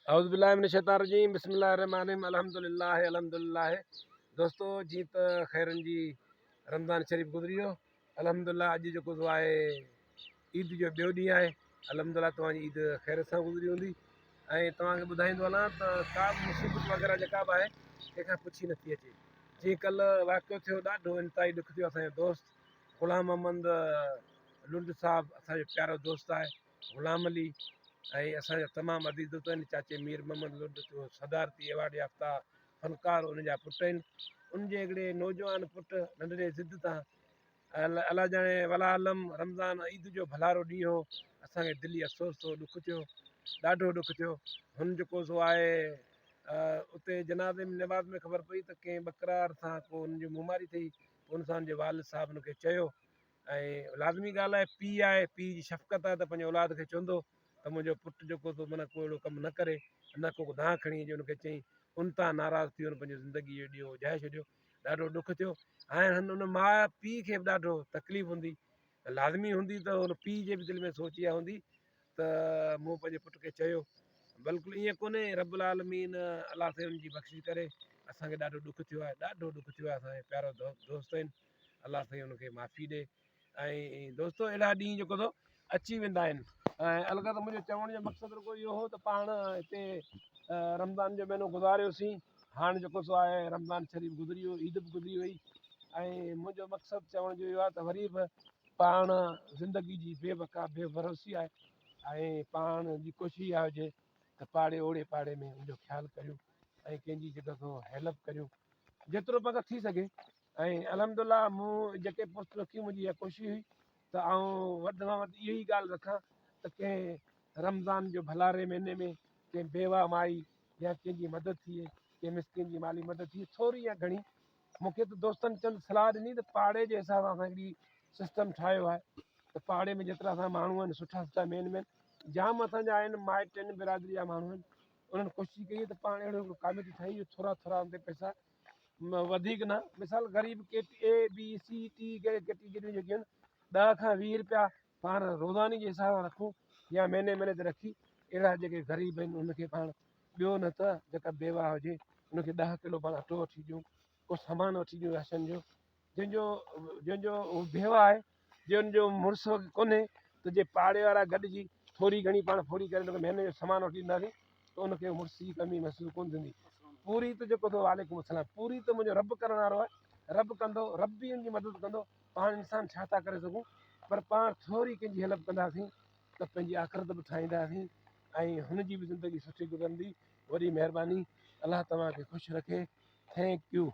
औज़ुबिल्लाहि मिनश्शैतानिर्रजीम बिस्मिल्लाहिर्रहमानिर्रहीम अल्हम्दुलिल्लाह। दोस्तों जी त ख़ैरनि जी रमज़ान शरीफ़ गुज़री वियो। अल्हम्दुलिल्लाह अॼु जेको आहे ईद जो ॿियो ॾींहुं आहे। अल्हम्दुलिल्लाह तव्हांजी ईद ख़ैर सां गुज़री हूंदी। ऐं तव्हांखे ॿुधाईंदो हलां त का बि मुसीबत वग़ैरह जेका बि आहे कंहिंखां पुछी नथी अचे। जीअं कल्ह वाक़ियो थियो, ॾाढो इंतिहाई ॾुख थियो। असांजो दोस्त ग़ुलाम अहमद लुंड साहिबु असांजो प्यारो दोस्त आहे, ग़ुलाम अली, ऐं असांजा तमामु अज़ीज़ दोस्त आहिनि। चाचे मीर मोहम्मद लुंड थियो, सदारती अवार्ड याफ़्ता फ़नकार उनजा पुट आहिनि। उनजे हिकिड़े नौजवान पुट नंढड़े ज़िद तां अला ॼाणे वला आलम रमज़ान ईद जो भलारो ॾींहुं हो। असांखे दिली अफ़सोस थियो, ॾुख थियो, ॾाढो ॾुख थियो। हुन जेको सो आहे उते जनाज़े में नमाज़ में ख़बर पई त कंहिं बकरार सां को हुनजी मुमारी थी। हुन सां हुनजे वालिद साहिबु हुनखे चयो, ऐं लाज़मी ॻाल्हि आहे, पीउ आहे, पीउ जी शफ़क़त आहे त पंहिंजे औलाद खे चवंदो त मुंहिंजो पुटु जेको सो माना को अहिड़ो कमु न करे, न को दांह खणी अचे। हुनखे चई, उन तां नाराज़ थी हुन पंहिंजी ज़िंदगी जो ॾींहुं उजाए छॾियो। ॾाढो ॾुख थियो। हाणे हुन माउ पीउ खे बि ॾाढो तकलीफ़ हूंदी, लाज़मी हूंदी त हुन पीउ जे बि दिलि में सोच इहा हूंदी त मूं पंहिंजे पुट खे चयो। बिल्कुलु ईअं कोन्हे, रब्बुल आलमीन अलाह साईं हुनजी बख़्शिश करे। असांखे ॾाढो ॾुख थियो आहे, ॾाढो ॾुख थियो आहे। असांजे प्यारो दोस्त आहिनि, अलाह साईं हुनखे माफ़ी ॾे। ऐं दोस्तो अहिड़ा ॾींहं जेको सो अची वेंदा आहिनि। ऐं अलॻि मुंहिंजो चवण जो मक़सदु रुॻो इहो हो त पाण हिते रमज़ान जो महीनो गुज़ारियोसीं। हाणे जेको सो आहे रमज़ान शरीफ़ गुज़री वियो, ईद बि गुज़री वई। ऐं मुंहिंजो मक़सदु चवण जो इहो आहे त वरी बि पाण ज़िंदगी जी बेबका बेभरोसी आहे, ऐं पाण जी कोशिशि इहा हुजे त पाड़े ओड़े पाड़े में उनजो ख़्यालु करियूं ऐं कंहिंजी जेको सो हेल्प करियूं जेतिरो पाण थी सघे। ऐं अल्हम्दुलिल्लाह मूं जेके पोस्ट रखी, मुंहिंजी इहा कोशिशि हुई त आउं वधि में वधि इहो ई ॻाल्हि रखां त कंहिं रमज़ान जो भलारे महीने में कंहिं बेवा माई या कंहिंजी मदद थिए, कंहिं मिसकिन जी माली मदद थिए, थोरी या घणी। मूंखे त दोस्तनि चंद सलाह ॾिनी त पाड़े जे हिसाब सां असां हिकिड़ी सिस्टम ठाहियो आहे त पाड़े में जेतिरा असां माण्हू आहिनि सुठा सुठा मेन जाम असांजा आहिनि, माइट आहिनि, बिरादरी जा माण्हू आहिनि। उन्हनि कोशिशि कई त पाण अहिड़ो हिकिड़ो कमेटी ठाही, थोरा थोरा हुन ते पैसा वधीक न, मिसाल ग़रीब A B C T कैटेगरियूं जेके आहिनि 10 खां 20 रुपया पाण रोज़ानी जे हिसाब सां रखूं या महीने महीने ते रखी। अहिड़ा जेके ग़रीब आहिनि उनखे पाण ॿियो न त जेका बेवा हुजे उनखे 10 किलो पाण अटो वठी ॾियूं, को सामान वठी ॾियूं राशन जो। जंहिंजो बेवा आहे, जंहिंजो मुड़ुसु कोन्हे, त जे पाड़े वारा गॾिजी थोरी घणी पाण फोड़ी करे हुनखे महीने जो सामान वठी ॾींदासीं त उनखे मुड़ुस जी कमी महसूसु कोन थींदी। पूरी त जेको अथव वालेकुम असलाम, पूरी त मुंहिंजो रब करण वारो आहे। रब कंदो, रब बि हुनजी मदद कंदो। पाण इंसान छा था करे सघूं, पर पाण थोरी कंहिंजी हेल्प कंदासीं त पंहिंजी आख़िरत बि ठाहींदासीं ऐं हुनजी बि ज़िंदगी सुठी गुज़रंदी। वॾी महिरबानी, अलाह तव्हांखे ख़ुशि रखे। Thank U.